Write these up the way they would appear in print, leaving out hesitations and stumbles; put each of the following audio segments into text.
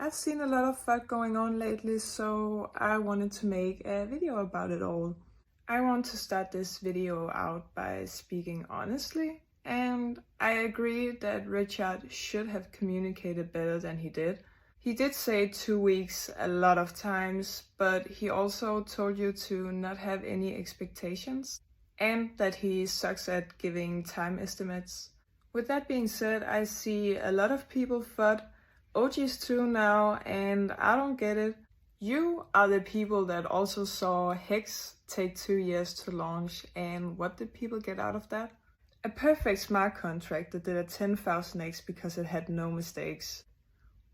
I've seen a lot of FUD going on lately, so I wanted to make a video about it all. I want to start this video out by speaking honestly, and I agree that Richard should have communicated better than he did. He did say 2 weeks a lot of times, but he also told you to not have any expectations and that he sucks at giving time estimates. With that being said, I see a lot of people FUD, OGs too now, and I don't get it. You are the people that also saw Hex take 2 years to launch, and what did people get out of that? A perfect smart contract that did a 10,000x because it had no mistakes,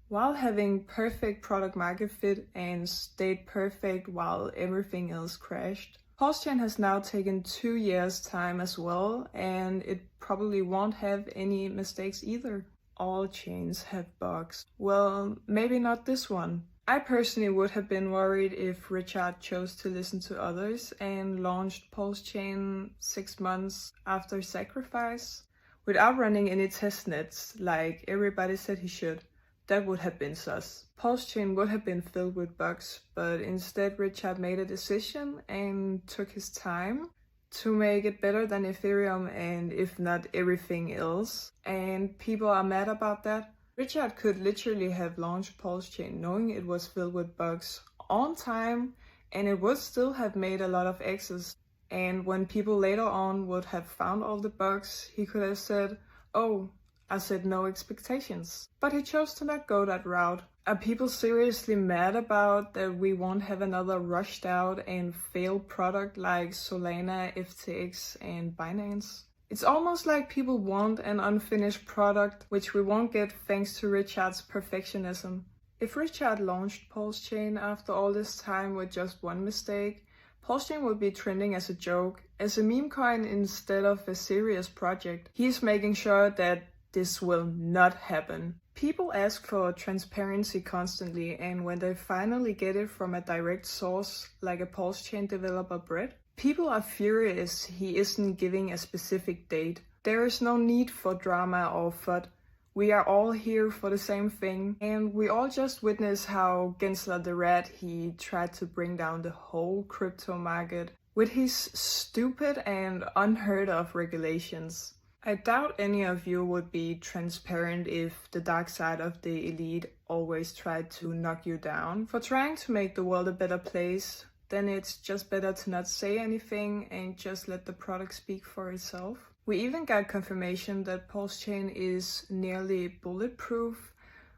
while having perfect product market fit and stayed perfect while everything else crashed. PulseChain has now taken 2 years time as well, and it probably won't have any mistakes either. All chains have bugs. Well, maybe not this one. I personally would have been worried if Richard chose to listen to others and launched PulseChain 6 months after sacrifice without running any testnets like everybody said he should. That would have been sus. PulseChain would have been filled with bugs, but instead Richard made a decision and took his time to make it better than Ethereum and if not everything else. And people are mad about that. Richard could literally have launched PulseChain knowing it was filled with bugs on time, and it would still have made a lot of X's. And when people later on would have found all the bugs, he could have said, "Oh, I said no expectations." But he chose to not go that route. Are people seriously mad about that we won't have another rushed out and failed product like Solana, FTX and Binance? It's almost like people want an unfinished product, which we won't get thanks to Richard's perfectionism. If Richard launched PulseChain after all this time with just one mistake, PulseChain would be trending as a joke, as a meme coin instead of a serious project. He's making sure that this will not happen. People ask for transparency constantly, and when they finally get it from a direct source like a PulseChain developer Brett, people are furious he isn't giving a specific date. There is no need for drama or FUD. We are all here for the same thing, and we all just witnessed how Gensler the Rat he tried to bring down the whole crypto market with his stupid and unheard of regulations. I doubt any of you would be transparent if the dark side of the elite always tried to knock you down for trying to make the world a better place. Then it's just better to not say anything and just let the product speak for itself. We even got confirmation that PulseChain is nearly bulletproof.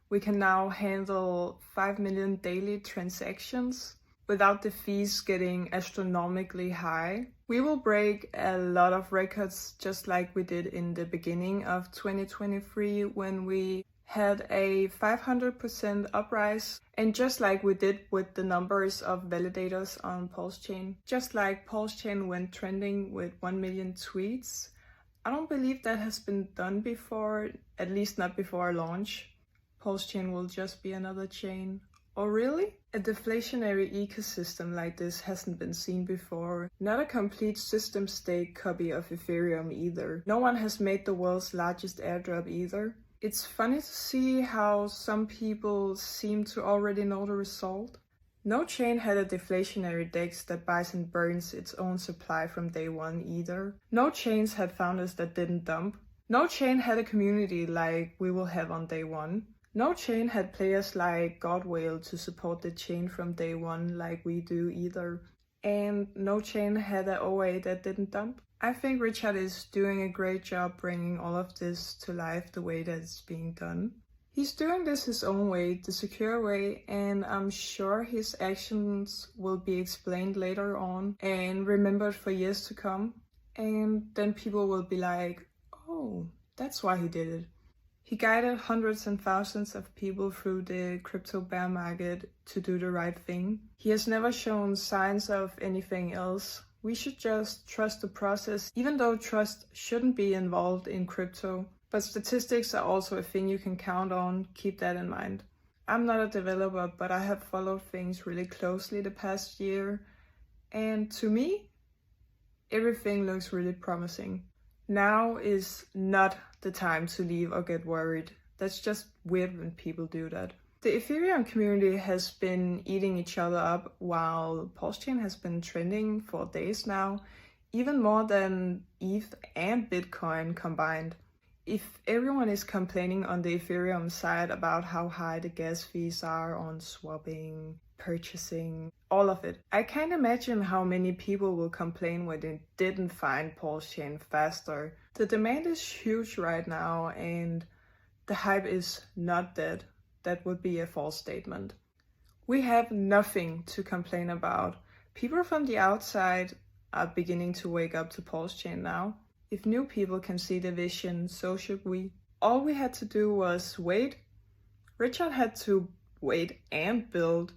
We can now handle 5 million daily transactions without the fees getting astronomically high. We will break a lot of records just like we did in the beginning of 2023 when we had a 500% uprise, and just like we did with the numbers of validators on PulseChain. Just like PulseChain went trending with 1 million tweets. I don't believe that has been done before, at least not before launch. PulseChain will just be another chain. Oh really? A deflationary ecosystem like this hasn't been seen before. Not a complete system state copy of Ethereum either. No one has made the world's largest airdrop either. It's funny to see how some people seem to already know the result. No chain had a deflationary DEX that buys and burns its own supply from day one either. No chains had founders that didn't dump. No chain had a community like we will have on day one. No chain had players like Godwhale to support the chain from day one like we do either. And no chain had an OA that didn't dump. I think Richard is doing a great job bringing all of this to life the way that it's being done. He's doing this his own way, the secure way, and I'm sure his actions will be explained later on and remembered for years to come. And then people will be like, oh, that's why he did it. He guided hundreds and thousands of people through the crypto bear market to do the right thing. He has never shown signs of anything else. We should just trust the process, even though trust shouldn't be involved in crypto. But statistics are also a thing you can count on, keep that in mind. I'm not a developer, but I have followed things really closely the past year. And to me, everything looks really promising. Now is not the time to leave or get worried. That's just weird when people do that. The Ethereum community has been eating each other up while PulseChain has been trending for days now, even more than ETH and Bitcoin combined. If everyone is complaining on the Ethereum side about how high the gas fees are on swapping, purchasing, all of it, I can't imagine how many people will complain when they didn't find PulseChain faster. The demand is huge right now and the hype is not dead. That would be a false statement. We have nothing to complain about. People from the outside are beginning to wake up to PulseChain now. If new people can see the vision, so should we. All we had to do was wait. Richard had to wait and build.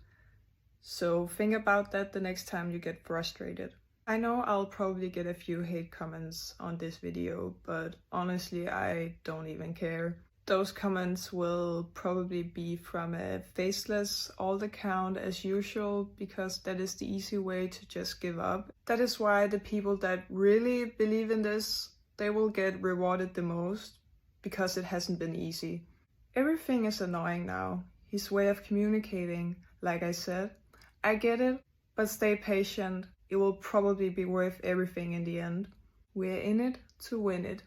So think about that the next time you get frustrated. I know I'll probably get a few hate comments on this video, but honestly, I don't even care. Those comments will probably be from a faceless alt account as usual, because that is the easy way to just give up. That is why the people that really believe in this, they will get rewarded the most, because it hasn't been easy. Everything is annoying now. His way of communicating, like I said, I get it, but stay patient. It will probably be worth everything in the end. We're in it to win it.